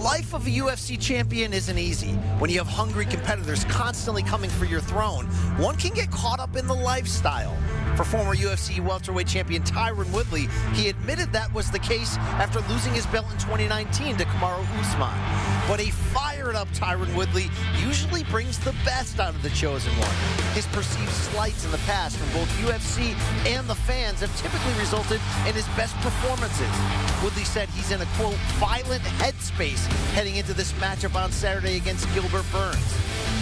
life of a UFC champion isn't easy. When you have hungry competitors constantly coming for your throne, one can get caught up in the lifestyle. For former UFC welterweight champion Tyron Woodley, he admitted that was the case after losing his belt in 2019 to Kamaru Usman. But a fired-up Tyron Woodley usually brings the best out of the chosen one. His perceived slights in the past from both UFC and the fans have typically resulted in his best performances. Woodley said he's in a, quote, violent headspace heading into this matchup on Saturday against Gilbert Burns.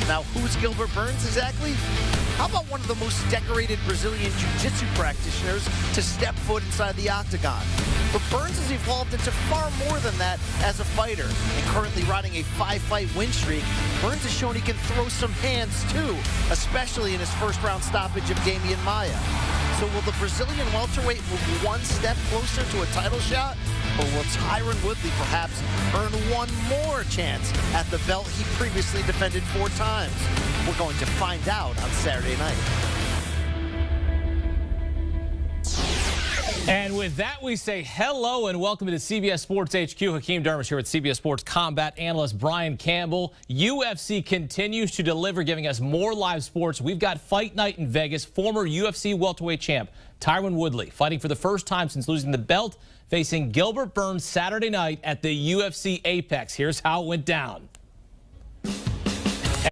Now, who's Gilbert Burns exactly? How about one of the most decorated Brazilian jiu-jitsu practitioners to step foot inside the Octagon? But Burns has evolved into far more than that as a fighter. And currently riding a 5-fight win streak, Burns has shown he can throw some hands too, especially in his first-round stoppage of Damian Maia. So will the Brazilian welterweight move one step closer to a title shot? Or will Tyron Woodley perhaps earn one more chance at the belt he previously defended 4 times? We're going to find out on Saturday night. And with that, we say hello and welcome to CBS Sports HQ. Hakeem Dermish here with CBS Sports combat analyst Brian Campbell. UFC continues to deliver, giving us more live sports. We've got Fight Night in Vegas. Former UFC welterweight champ Tyron Woodley fighting for the first time since losing the belt, facing Gilbert Burns Saturday night at the UFC APEX. Here's how it went down.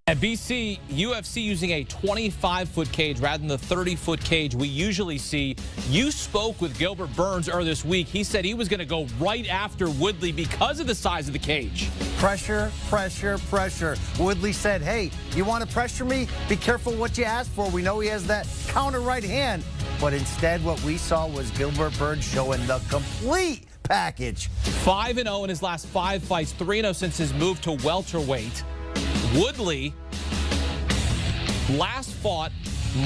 At BC, UFC using a 25-foot cage rather than the 30-foot cage we usually see. You spoke with Gilbert Burns earlier this week. He said he was going to go right after Woodley because of the size of the cage. Pressure, pressure, pressure. Woodley said, hey, you want to pressure me? Be careful what you ask for. We know he has that counter right hand. But instead, what we saw was Gilbert Burns showing the complete package. 5-0 in his last 5 fights, 3-0 since his move to welterweight. Woodley last fought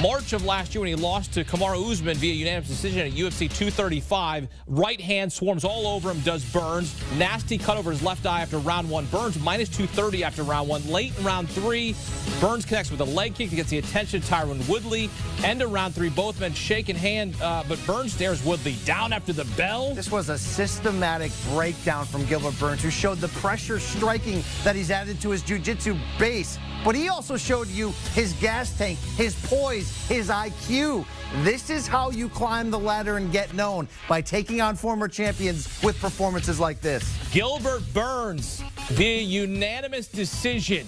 March of last year when he lost to Kamaru Usman via unanimous decision at UFC 235. Right hand swarms all over him, does Burns. Nasty cut over his left eye after round 1. Burns minus 230 after round 1. Late in round 3, Burns connects with a leg kick to get the attention of Tyron Woodley. End of round 3, both men shaking hand, but Burns stares Woodley down after the bell. This was a systematic breakdown from Gilbert Burns, who showed the pressure striking that he's added to his jiu-jitsu base. But he also showed you his gas tank, his poise, his IQ. This is how you climb the ladder and get known, by taking on former champions with performances like this. Gilbert Burns via unanimous decision.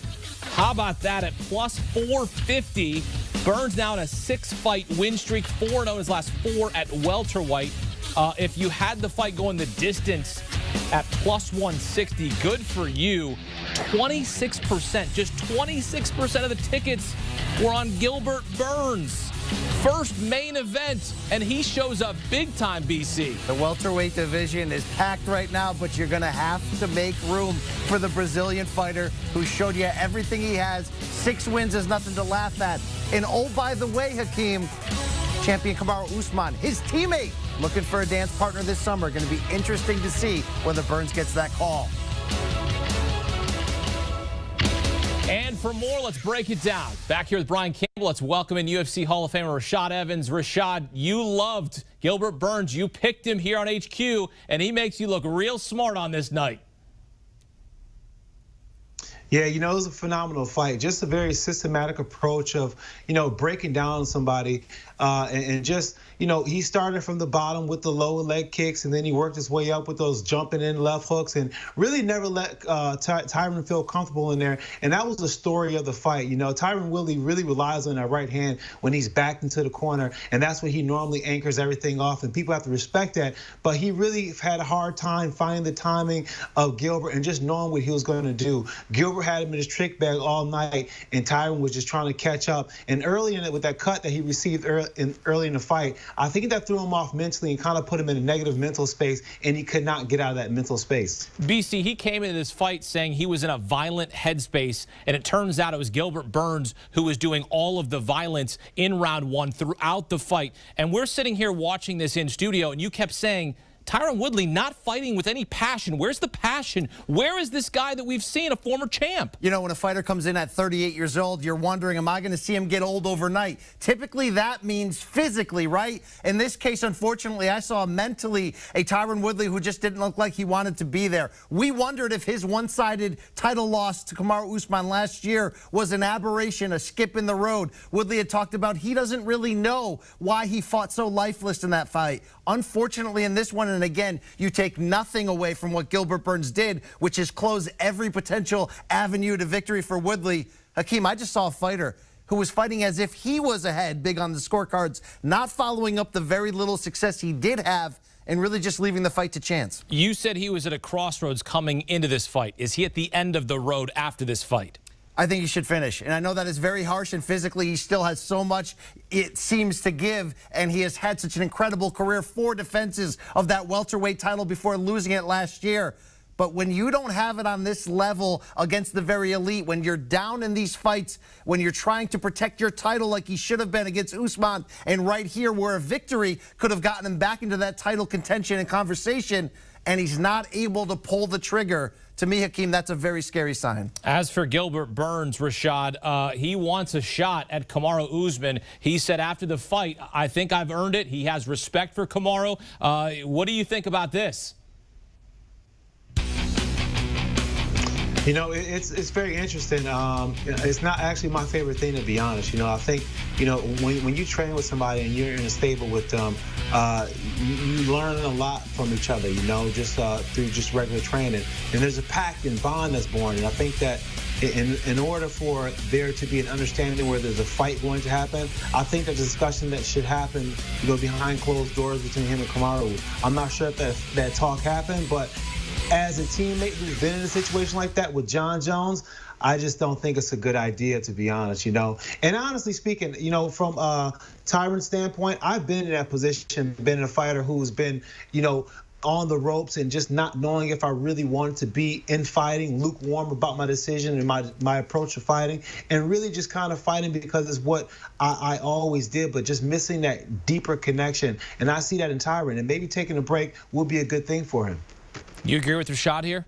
How about that at plus 450? Burns now in a 6-fight win streak, 4-0 in his last 4 at welterweight. If you had the fight going the distance at plus 160, good for you. 26%, just 26% of the tickets were on Gilbert Burns. First main event, and he shows up big time, BC. The welterweight division is packed right now, but you're going to have to make room for the Brazilian fighter who showed you everything he has. 6 wins is nothing to laugh at. And oh, by the way, Hakeem, champion Kamaru Usman, his teammate, looking for a dance partner this summer. Going to be interesting to see whether Burns gets that call. And for more, let's break it down. Back here with Brian Campbell, let's welcome in UFC Hall of Famer Rashad Evans. Rashad, you loved Gilbert Burns. You picked him here on HQ, and he makes you look real smart on this night. Yeah, you know, it was a phenomenal fight. Just a very systematic approach of, you know, breaking down somebody and just, you know, he started from the bottom with the lower leg kicks, and then he worked his way up with those jumping in left hooks, and really never let Tyron feel comfortable in there. And that was the story of the fight. You know, Tyron Woodley really relies on that right hand when he's backed into the corner, and that's when he normally anchors everything off, and people have to respect that. But he really had a hard time finding the timing of Gilbert and just knowing what he was going to do. Gilbert had him in his trick bag all night, and Tyron was just trying to catch up. And early in it, with that cut that he received early in the fight, I think that threw him off mentally and kind of put him in a negative mental space, and he could not get out of that mental space. BC, he came into this fight saying he was in a violent headspace, and it turns out it was Gilbert Burns who was doing all of the violence in round 1 throughout the fight. And we're sitting here watching this in studio, and you kept saying Tyron Woodley not fighting with any passion. Where's the passion? Where is this guy that we've seen, a former champ? You know, when a fighter comes in at 38 years old, you're wondering, am I going to see him get old overnight? Typically, that means physically, right? In this case, unfortunately, I saw mentally a Tyron Woodley who just didn't look like he wanted to be there. We wondered if his one-sided title loss to Kamaru Usman last year was an aberration, a skip in the road. Woodley had talked about he doesn't really know why he fought so lifeless in that fight. Unfortunately, in this one, and again, you take nothing away from what Gilbert Burns did, which is close every potential avenue to victory for Woodley. Hakeem, I just saw a fighter who was fighting as if he was ahead big on the scorecards, not following up the very little success he did have, and really just leaving the fight to chance. You said he was at a crossroads coming into this fight. Is he at the end of the road after this fight? I think he should finish. And I know that is very harsh, and physically he still has so much it seems to give, and he has had such an incredible career, 4 defenses of that welterweight title before losing it last year. But when you don't have it on this level against the very elite, when you're down in these fights, when you're trying to protect your title like he should have been against Usman, and right here where a victory could have gotten him back into that title contention and conversation, and he's not able to pull the trigger, to me, Hakeem, that's a very scary sign. As for Gilbert Burns, Rashad, he wants a shot at Kamaru Usman. He said after the fight, I think I've earned it. He has respect for Kamaru. What do you think about this? You know, it's very interesting. It's not actually my favorite thing, to be honest. You know, I think, you know, when you train with somebody and you're in a stable with them, you learn a lot from each other, you know, just through just regular training. And there's a pact and bond that's born. And I think that in order for there to be an understanding where there's a fight going to happen, I think the discussion that should happen, you know, behind closed doors between him and Kamaru. I'm not sure if that talk happened, but as a teammate who's been in a situation like that with John Jones, I just don't think it's a good idea, to be honest, you know. And honestly speaking, you know, from Tyron's standpoint, I've been in that position, been a fighter who's been, you know, on the ropes and just not knowing if I really wanted to be in fighting, lukewarm about my decision and my approach to fighting, and really just kind of fighting because it's what I always did, but just missing that deeper connection. And I see that in Tyron, and maybe taking a break will be a good thing for him. You agree with Rashad here?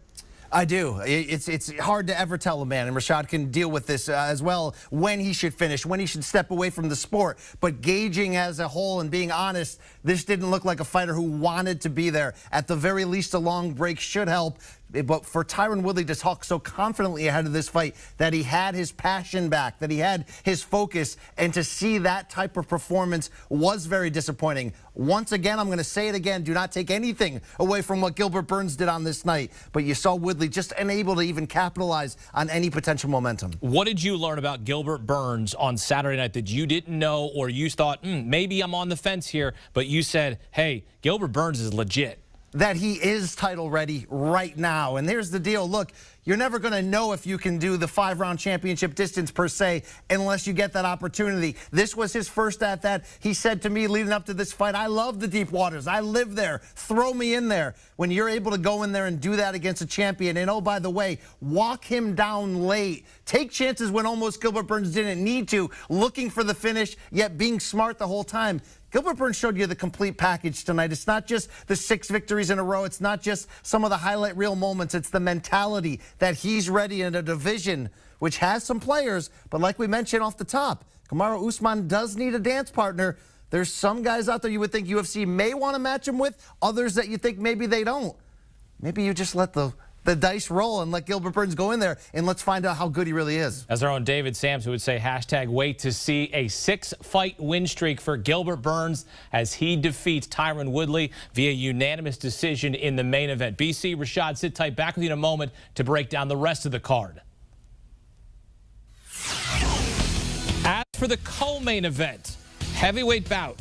I do. It's hard to ever tell a man, and Rashad can deal with this as well, when he should finish, when he should step away from the sport. But gauging as a whole and being honest, this didn't look like a fighter who wanted to be there. At the very least, a long break should help. But for Tyron Woodley to talk so confidently ahead of this fight that he had his passion back, that he had his focus, and to see that type of performance was very disappointing. Once again, I'm going to say it again, do not take anything away from what Gilbert Burns did on this night. But you saw Woodley just unable to even capitalize on any potential momentum. What did you learn about Gilbert Burns on Saturday night that you didn't know, or you thought, maybe I'm on the fence here, but you said, hey, Gilbert Burns is legit? That he is title ready right now. And here's the deal. Look, you're never going to know if you can do the 5-round championship distance per se unless you get that opportunity. This was his first at that. He said to me leading up to this fight, I love the deep waters. I live there. Throw me in there. When you're able to go in there and do that against a champion, and oh, by the way, walk him down late. Take chances when almost Gilbert Burns didn't need to, looking for the finish, yet being smart the whole time. Gilbert Burns showed you the complete package tonight. It's not just the 6 victories in a row. It's not just some of the highlight reel moments. It's the mentality that he's ready in a division which has some players. But like we mentioned off the top, Kamaru Usman does need a dance partner. There's some guys out there you would think UFC may want to match him with, others that you think maybe they don't. Maybe you just let the dice roll and let Gilbert Burns go in there, and let's find out how good he really is. As our own David Sams would say, hashtag wait to see a 6-fight win streak for Gilbert Burns as he defeats Tyron Woodley via unanimous decision in the main event. BC, Rashad, sit tight. Back with you in a moment to break down the rest of the card. As for the co-main event, heavyweight bout,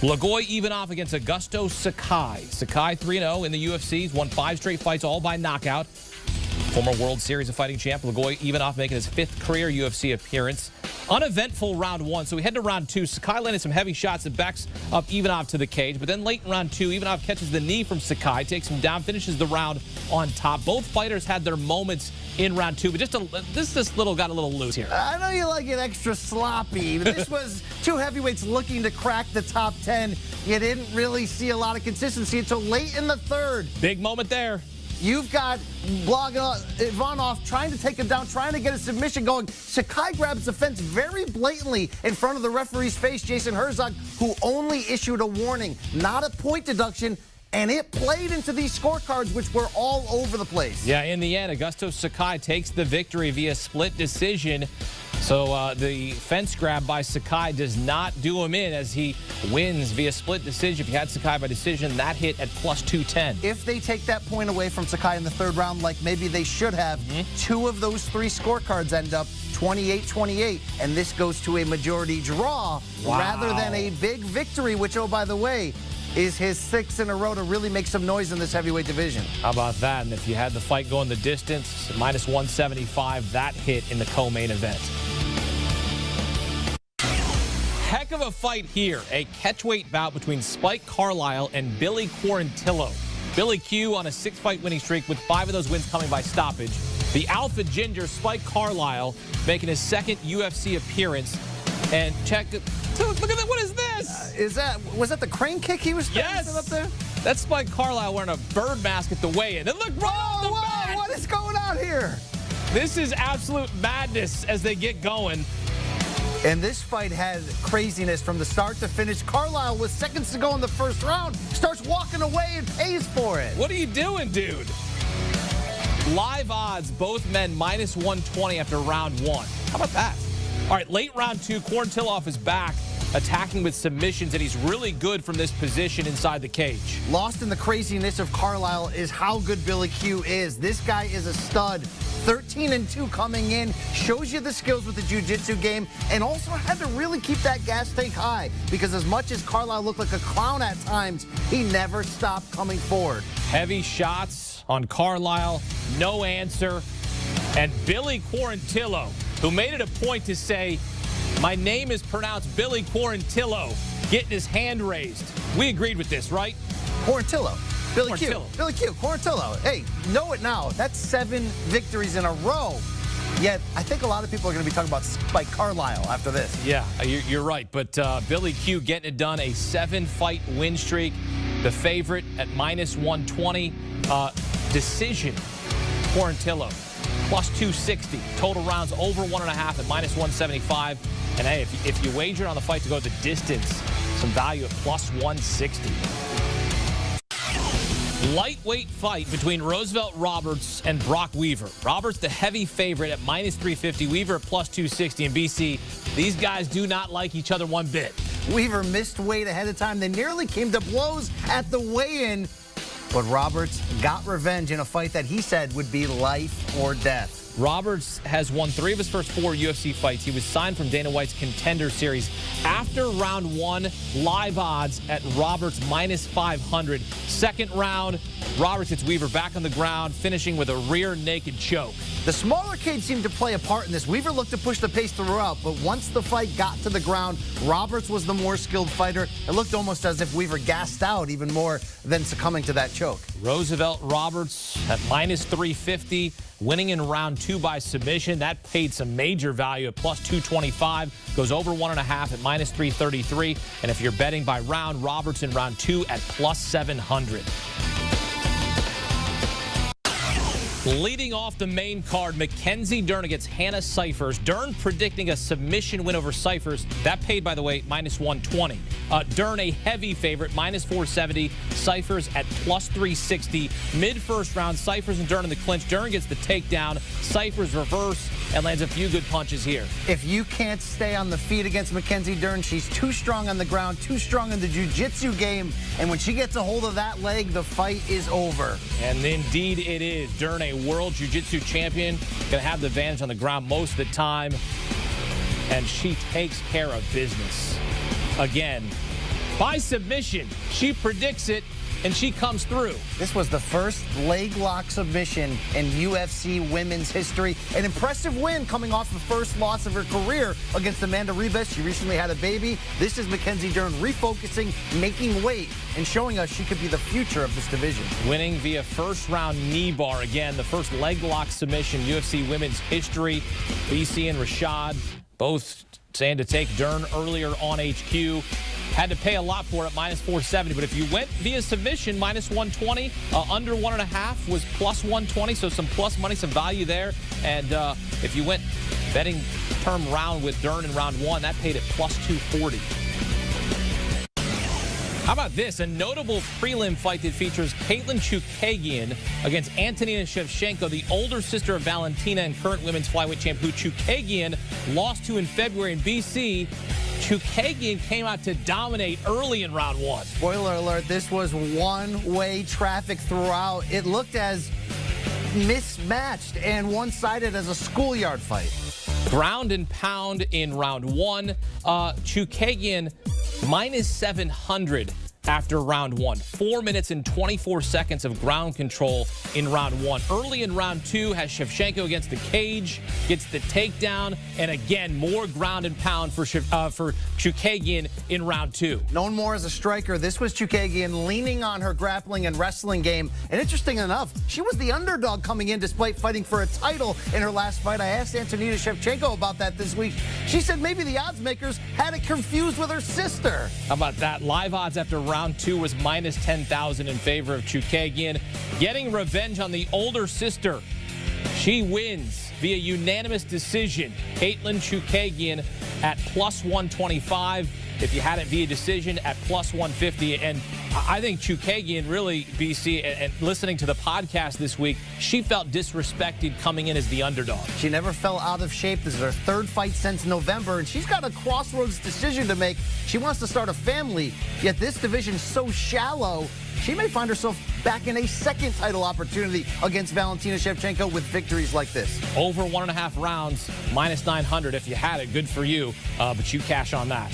Lagoy Ivanov against Augusto Sakai. Sakai 3-0 in the UFC. He's won 5 straight fights, all by knockout. Former World Series of Fighting champ Lagoy Ivanov making his 5th career UFC appearance. Uneventful round one. So we head to round two. Sakai landed some heavy shots that backs up Ivanov to the cage. But then late in round two, Ivanov catches the knee from Sakai, takes him down, finishes the round on top. Both fighters had their moments in round two, but this little got a little loose here. I know you like it extra sloppy. This was two heavyweights looking to crack the top 10. You didn't really see a lot of consistency until late in the third. Big moment there. You've got Ivanov trying to take him down, trying to get a submission going. Sakai grabs the fence very blatantly in front of the referee's face, Jason Herzog, who only issued a warning, not a point deduction. And it played into these scorecards, which were all over the place. Yeah, in the end, Augusto Sakai takes the victory via split decision. So the fence grab by Sakai does not do him in as he wins via split decision. If you had Sakai by decision, that hit at plus 210. If they take that point away from Sakai in the third round, like maybe they should have, two of those three scorecards end up 28-28, and this goes to a majority draw rather than a big victory, which, oh, by the way, is his sixth in a row to really make some noise in this heavyweight division. How about that? And if you had the fight going the distance, minus 175, that hit in the co-main event. Heck of a fight here. A catchweight bout between Spike Carlyle and Billy Quarantillo. Billy Q on a 6-fight winning streak with 5 of those wins coming by stoppage. The Alpha Ginger, Spike Carlyle, making his second UFC appearance. And check it. Look at that. What is this? Was that the crane kick he was yes. up there? That's Spike Carlyle wearing a bird mask at the weigh-in. And look right off the bat. What is going on here? This is absolute madness as they get going. And this fight had craziness from the start to finish. Carlyle, with seconds to go in the first round, starts walking away and pays for it. What are you doing, dude? Live odds, both men minus 120 after round one. How about that? All right, late round two, Quarantillo off his back, attacking with submissions, and he's really good from this position inside the cage. Lost in the craziness of Carlyle is how good Billy Q is. This guy is a stud. 13-2 coming in, shows you the skills with the jiu-jitsu game, and also had to really keep that gas tank high, because as much as Carlyle looked like a clown at times, he never stopped coming forward. Heavy shots on Carlyle, no answer, and Billy Quarantillo, who made it a point to say, my name is pronounced Billy Quarantillo, getting his hand raised. We agreed with this, right? Quarantillo. Billy Q. Quarantillo. Billy Q. Quarantillo. Hey, know it now. That's 7 victories in a row. Yet, I think a lot of people are going to be talking about Spike Carlyle after this. Yeah, you're right. But Billy Q getting it done, a 7-fight win streak. The favorite at minus 120. Decision, Quarantillo. Plus 260. Total rounds over 1.5 at minus 175. And hey, if you wagered on the fight to go the distance, some value at plus 160. Lightweight fight between Roosevelt Roberts and Brock Weaver. Roberts the heavy favorite at minus 350. Weaver at plus 260. And BC, these guys do not like each other one bit. Weaver missed weight ahead of time. They nearly came to blows at the weigh-in. But Roberts got revenge in a fight that he said would be life or death. Roberts has won 3 of his first 4 UFC fights. He was signed from Dana White's Contender Series. After round 1, live odds at Roberts minus 500. Second round, Roberts hits Weaver back on the ground, finishing with a rear naked choke. The smaller cage seemed to play a part in this. Weaver looked to push the pace throughout, but once the fight got to the ground, Roberts was the more skilled fighter. It looked almost as if Weaver gassed out even more than succumbing to that choke. Roosevelt Roberts at minus 350, winning in round 2 by submission. That paid some major value at plus 225. Goes over 1.5 at minus 333. And if you're betting by round, Roberts in round 2 at plus 700. Leading off the main card, Mackenzie Dern against Hannah Cifers. Dern predicting a submission win over Cifers. That paid, by the way, minus 120. Dern a heavy favorite, minus 470. Cifers at plus 360. Mid-first round, Cifers and Dern in the clinch. Dern gets the takedown. Cifers reverse and lands a few good punches here. If you can't stay on the feet against Mackenzie Dern, she's too strong on the ground, too strong in the jiu-jitsu game. And when she gets a hold of that leg, the fight is over. And indeed it is. Dern, a world jiu-jitsu champion, going to have the advantage on the ground most of the time. And she takes care of business. Again, by submission, she predicts it. and she comes through. This was the first leg lock submission in UFC women's history. An impressive win coming off the first loss of her career against Amanda Ribas. She recently had a baby. This is Mackenzie Dern refocusing, making weight, and showing us she could be the future of this division. Winning via first-round knee bar. Again, the first leg lock submission UFC women's history. BC and Rashad both saying to take Dern earlier on HQ. Had to pay a lot for it, minus 470. But if you went via submission, minus 120. Under 1.5 was plus 120. So some plus money, some value there. And if you went betting term round with Dern in round 1, that paid at plus 240. How about this? A notable prelim fight that features Katlyn Chookagian against Antonina Shevchenko, the older sister of Valentina and current women's flyweight champ, who Chookagian lost to in February in BC. Chookagian came out to dominate early in round 1. Spoiler alert, this was one-way traffic throughout. It looked as mismatched and one-sided as a schoolyard fight. Ground and pound in round 1. Chookagian minus 700 after round 1. 4 minutes and 24 seconds of ground control in round 1. Early in round 2 has Shevchenko against the cage, gets the takedown, and again, more ground and pound for Chookagian in round 2. Known more as a striker, this was Chookagian leaning on her grappling and wrestling game. And interesting enough, she was the underdog coming in despite fighting for a title in her last fight. I asked Antonina Shevchenko about that this week. She said maybe the odds makers had it confused with her sister. How about that? Live odds after round 2 was minus 10,000 in favor of Chookagian. Getting revenge on the older sister. She wins via unanimous decision. Katlyn Chookagian at plus 125. If you had it via decision at plus 150. And I think Chookagian really, BC, and listening to the podcast this week, she felt disrespected coming in as the underdog. She never fell out of shape. This is her third fight since November, and she's got a crossroads decision to make. She wants to start a family, yet this division is so shallow, she may find herself back in a second title opportunity against Valentina Shevchenko with victories like this. Over 1.5 rounds, minus 900. If you had it, good for you, but you cash on that.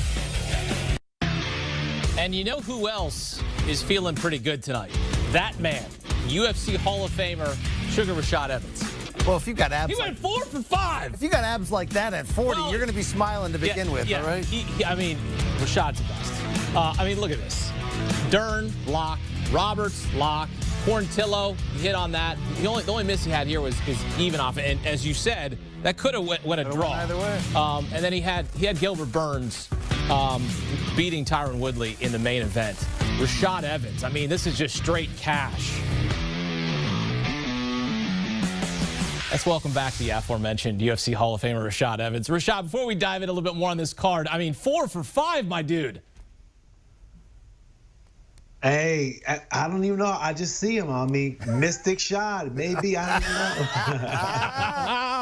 And you know who else is feeling pretty good tonight? That man, UFC Hall of Famer, Sugar Rashad Evans. Well, if you got abs, he went 4 for 5. If you got abs like that at 40, well, you're going to be smiling to begin with, all right? I mean, Rashad's the best. I mean, look at this. Dern, lock. Roberts, lock. Portillo, hit on that. The only miss he had here was even off. And as you said, that could have went a draw. Either way. And then he had Gilbert Burns beating Tyron Woodley in the main event. Rashad Evans, I mean, this is just straight cash. Let's welcome back the aforementioned UFC Hall of Famer Rashad Evans. Rashad, before we dive in a little bit more on this card, I mean, 4 for 5, my dude. Hey, I don't even know. I just see him. I mean, mystic shot. Maybe. I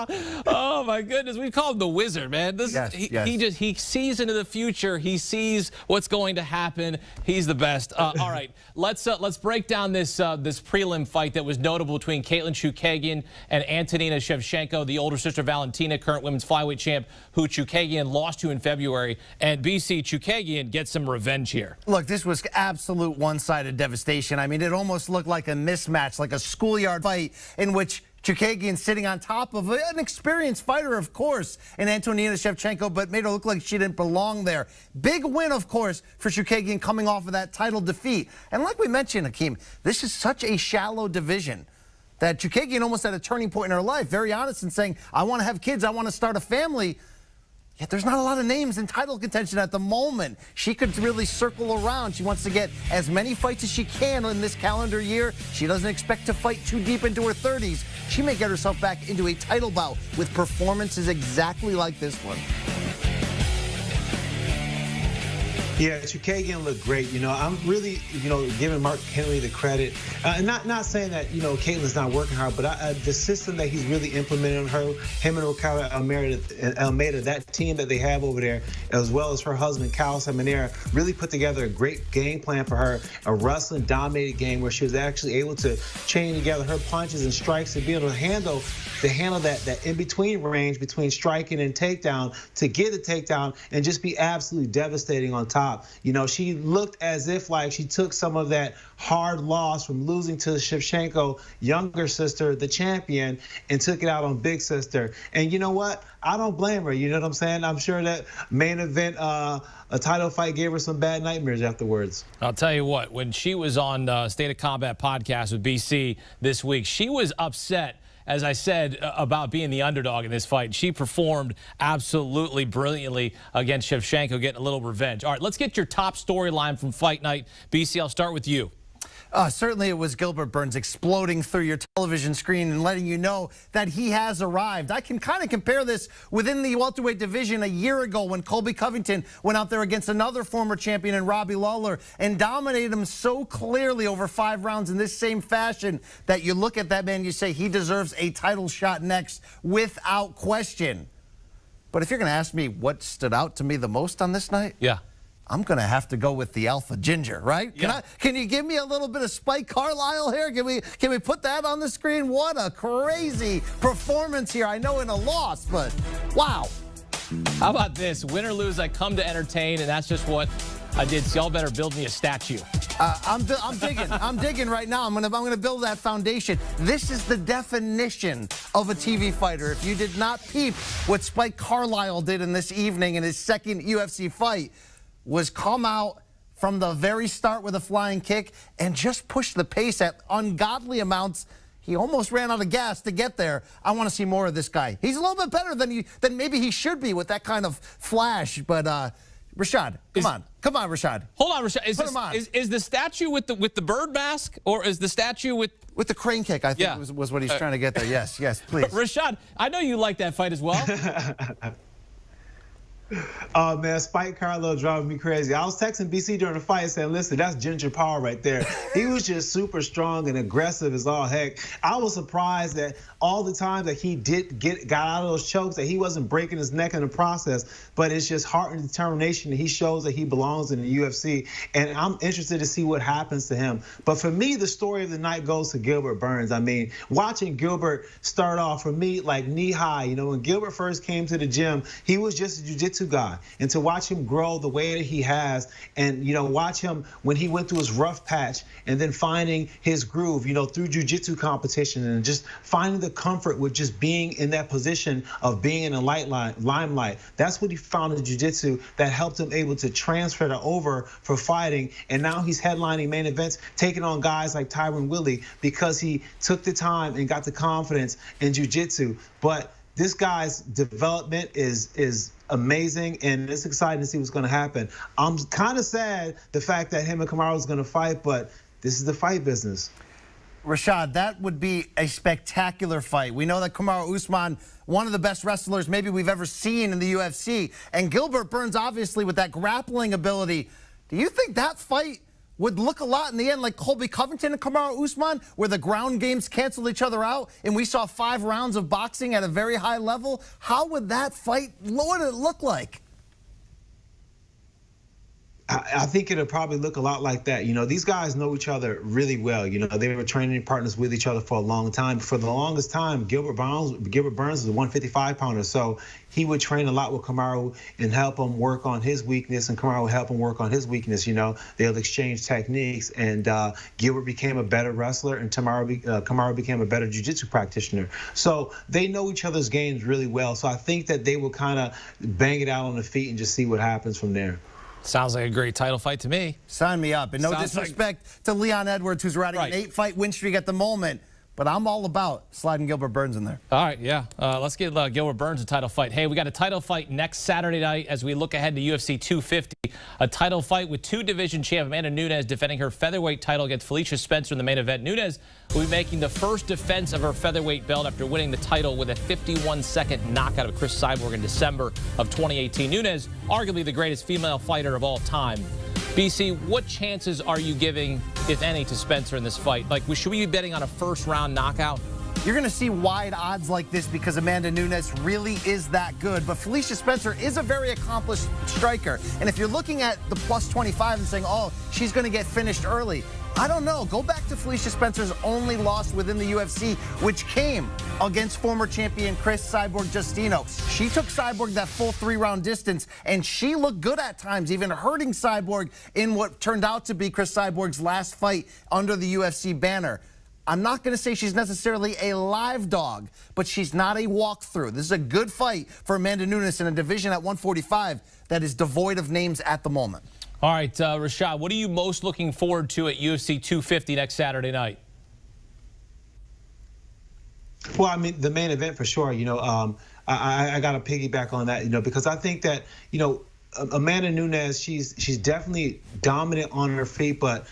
don't know. Oh, my goodness. We call him the wizard, man. He sees into the future. He sees what's going to happen. He's the best. All right, let's break down this prelim fight that was notable between Katlyn Chookagian and Antonina Shevchenko, the older sister Valentina, current women's flyweight champ, who Chookagian lost to in February. And BC, Chookagian gets some revenge here. Look, this was absolute one-sided devastation. I mean, it almost looked like a mismatch, like a schoolyard fight in which Chookagian sitting on top of an experienced fighter, of course, and Antonina Shevchenko, but made her look like she didn't belong there. Big win, of course, for Chookagian coming off of that title defeat. And like we mentioned, Hakeem, this is such a shallow division that Chookagian almost had a turning point in her life, very honest in saying, I want to have kids, I want to start a family. Yet there's not a lot of names in title contention at the moment. She could really circle around. She wants to get as many fights as she can in this calendar year. She doesn't expect to fight too deep into her 30s. She may get herself back into a title bout with performances exactly like this one. Yeah, Chookagian looked great. You know, I'm really, giving Mark Henry the credit. Not saying that, Katlyn's not working hard, but the system that he's really implemented on her, him and Ricardo Almeida, that team that they have over there, as well as her husband, Kyle Seminara, really put together a great game plan for her, a wrestling-dominated game where she was actually able to chain together her punches and strikes and be able to handle that in-between range between striking and takedown to get a takedown and just be absolutely devastating on top top. You know, she looked as if like she took some of that hard loss from losing to Shevchenko, younger sister, the champion, and took it out on big sister. And you know what? I don't blame her. You know what I'm saying? I'm sure that main event, a title fight gave her some bad nightmares afterwards. I'll tell you what, when she was on State of Combat podcast with BC this week, she was upset, as I said, about being the underdog in this fight. She performed absolutely brilliantly against Shevchenko, getting a little revenge. All right, let's get your top storyline from Fight Night. BC, I'll start with you. Certainly it was Gilbert Burns exploding through your television screen and letting you know that he has arrived. I can kind of compare this within the welterweight division a year ago when Colby Covington went out there against another former champion in Robbie Lawler and dominated him so clearly over 5 rounds in this same fashion that you look at that man, you say he deserves a title shot next without question. But if you're going to ask me what stood out to me the most on this night, Yeah. I'm going to have to go with the Alpha Ginger, right? Yeah. Can you give me a little bit of Spike Carlisle here? Can we put that on the screen? What a crazy performance here. I know in a loss, but wow. How about this? Win or lose, I come to entertain, and that's just what I did. So y'all better build me a statue. I'm digging. I'm digging right now. I'm gonna build that foundation. This is the definition of a TV fighter. If you did not peep what Spike Carlisle did in this evening in his second UFC fight, was come out from the very start with a flying kick and just push the pace at ungodly amounts. He almost ran out of gas to get there. I want to see more of this guy. He's a little bit better than maybe he should be with that kind of flash. But Rashad, come on, Rashad. Hold on, Rashad. Is the statue with the bird mask, or is the statue with the crane kick? I think was what he's trying to get there. Yes, please. Rashad, I know you like that fight as well. Oh, man, Spike Carlisle driving me crazy. I was texting BC during the fight saying, listen, that's Ginger Power right there. He was just super strong and aggressive as all heck. I was surprised that all the time that he got out of those chokes, that he wasn't breaking his neck in the process. But it's just heart and determination that he shows that he belongs in the UFC. And I'm interested to see what happens to him. But for me, the story of the night goes to Gilbert Burns. I mean, watching Gilbert start off, for me, like knee high. You know, when Gilbert first came to the gym, he was just a jiu-jitsu guy, and to watch him grow the way that he has, and you know, watch him when he went through his rough patch and then finding his groove, you know, through jiu-jitsu competition, and just finding the comfort with just being in that position of being in the limelight. That's what he found in jiu-jitsu that helped him able to transfer that over for fighting, and now he's headlining main events, taking on guys like Tyron Woodley because he took the time and got the confidence in jiu-jitsu. But this guy's development is amazing, and it's exciting to see what's going to happen. I'm kind of sad the fact that him and Kamaru is going to fight, but this is the fight business. Rashad, that would be a spectacular fight. We know that Kamaru Usman, one of the best wrestlers maybe we've ever seen in the UFC, and Gilbert Burns, obviously, with that grappling ability. Do you think that fight would look a lot in the end like Colby Covington and Kamaru Usman, where the ground games canceled each other out and we saw 5 rounds of boxing at a very high level? How would that fight, what would it look like? I think it'll probably look a lot like that. You know, these guys know each other really well. You know, they were training partners with each other for a long time. For the longest time, Gilbert Burns was a 155-pounder, so he would train a lot with Kamaru and help him work on his weakness, and Kamaru would help him work on his weakness. You know, they'll exchange techniques, and Gilbert became a better wrestler, and Kamaru became a better jiu-jitsu practitioner. So they know each other's games really well. So I think that they will kind of bang it out on the feet and just see what happens from there. Sounds like a great title fight to me. Sign me up. And no disrespect to Leon Edwards, who's riding an 8-fight win streak at the moment. But I'm all about sliding Gilbert Burns in there. All right, yeah. Let's get Gilbert Burns a title fight. Hey, we got a title fight next Saturday night as we look ahead to UFC 250. A title fight with 2 division champ Amanda Nunes defending her featherweight title against Felicia Spencer in the main event. Nunes will be making the first defense of her featherweight belt after winning the title with a 51-second knockout of Chris Cyborg in December of 2018. Nunes, arguably the greatest female fighter of all time. BC, what chances are you giving, if any, to Spencer in this fight? Like, should we be betting on a first-round knockout? You're going to see wide odds like this because Amanda Nunes really is that good. But Felicia Spencer is a very accomplished striker. And if you're looking at the plus 25 and saying, oh, she's going to get finished early, I don't know. Go back to Felicia Spencer's only loss within the UFC, which came against former champion Chris Cyborg Justino. She took Cyborg that full 3-round distance, and she looked good at times, even hurting Cyborg in what turned out to be Chris Cyborg's last fight under the UFC banner. I'm not going to say she's necessarily a live dog, but she's not a walkthrough. This is a good fight for Amanda Nunes in a division at 145 that is devoid of names at the moment. All right, Rashad, what are you most looking forward to at UFC 250 next Saturday night? Well, I mean, the main event for sure. You know, I got to piggyback on that. You know, because I think that Amanda Nunes, she's definitely dominant on her feet, but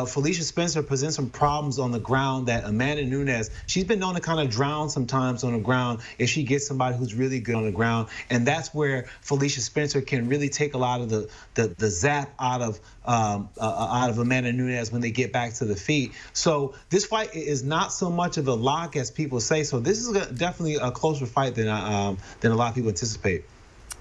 Felicia Spencer presents some problems on the ground that Amanda Nunes, she's been known to kind of drown sometimes on the ground if she gets somebody who's really good on the ground. And that's where Felicia Spencer can really take a lot of the zap out of Amanda Nunes when they get back to the feet. So this fight is not so much of a lock as people say. So this is definitely a closer fight than a lot of people anticipate.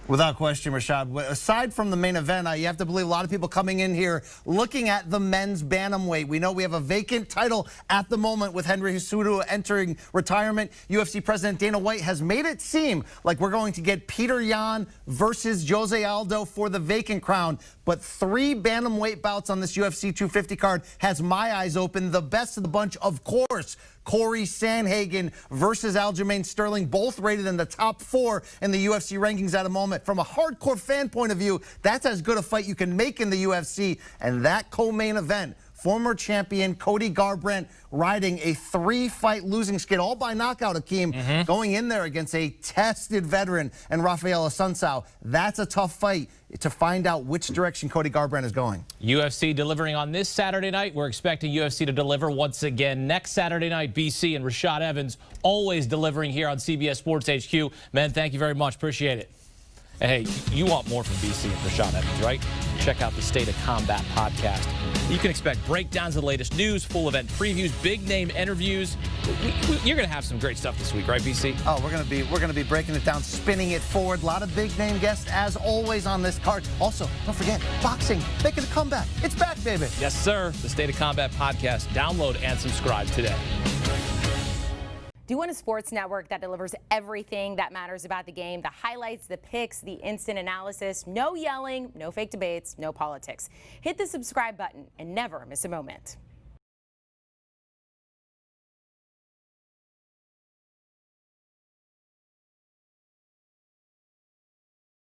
Without question, Rashad. Aside from the main event, you have to believe a lot of people coming in here looking at the men's bantamweight. We know we have a vacant title at the moment with Henry Cejudo entering retirement. UFC President Dana White has made it seem like we're going to get Peter Yan versus Jose Aldo for the vacant crown. But 3 bantamweight bouts on this UFC 250 card has my eyes open. The best of the bunch, of course, Corey Sandhagen versus Aljamain Sterling, both rated in the top 4 in the UFC rankings at a moment. From a hardcore fan point of view, that's as good a fight you can make in the UFC. And that co-main event, former champion Cody Garbrandt riding a 3-fight losing skid, all by knockout, Hakeem, going in there against a tested veteran and Rafael Assunção. That's a tough fight to find out which direction Cody Garbrandt is going. UFC delivering on this Saturday night. We're expecting UFC to deliver once again next Saturday night. BC and Rashad Evans always delivering here on CBS Sports HQ. Men, thank you very much. Appreciate it. And hey, you want more from BC and Rashad Evans, right? Check out the State of Combat podcast. You can expect breakdowns of the latest news, full event previews, big name interviews. You're going to have some great stuff this week, right, BC? Oh, we're going to be breaking it down, spinning it forward. A lot of big name guests as always on this card. Also, don't forget, boxing making a comeback. It's back, baby. Yes, sir. The State of Combat podcast. Download and subscribe today. Do you want a sports network that delivers everything that matters about the game? The highlights, the picks, the instant analysis, no yelling, no fake debates, no politics. Hit the subscribe button and never miss a moment.